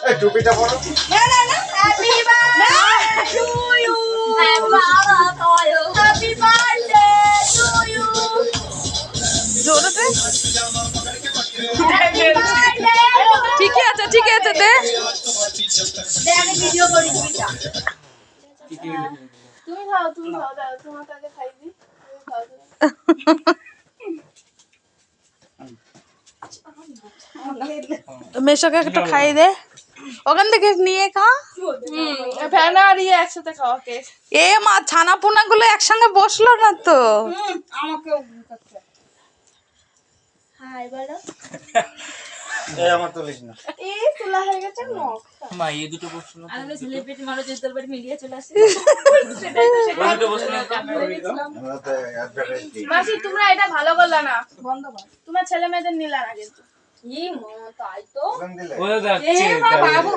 এই টুপিটা পরো। না না না happy birthday to you happy birthday to you জোরেতে ঠিকই আছে দে আমি ভিডিও করি তুমি খাও দাও তোমার কাছে খাই দি মেশোকে একটু খাই দে ওখান থেকে নিয়ে খা ফ্যানা আর ইয়ে একসাথে খাওয়া কেক এ মা ছানা পোনা গুলো একসঙ্গে বসলো না তো আমাকেও করতে হাই বলো এই আমার তো বেশ না। এই তোলা হয়ে গেছে নখ মা এই দুটো বসলো না আমরা সেলিব্রিটি মানুষের তরবারি মিলিয়ে চলে আসি সেটাই তো সেটাই দুটো বসলো না আমরা তো অ্যাডভার্টাইজ দিই। মাসি তোমরা এটা ভালো করলা না বন্ধ কর তোমার ছেলে মেয়েদের নিলা না কিন্তু ই মা তাই তো ওখান দিলে ও যাচ্ছে এ মা বাবু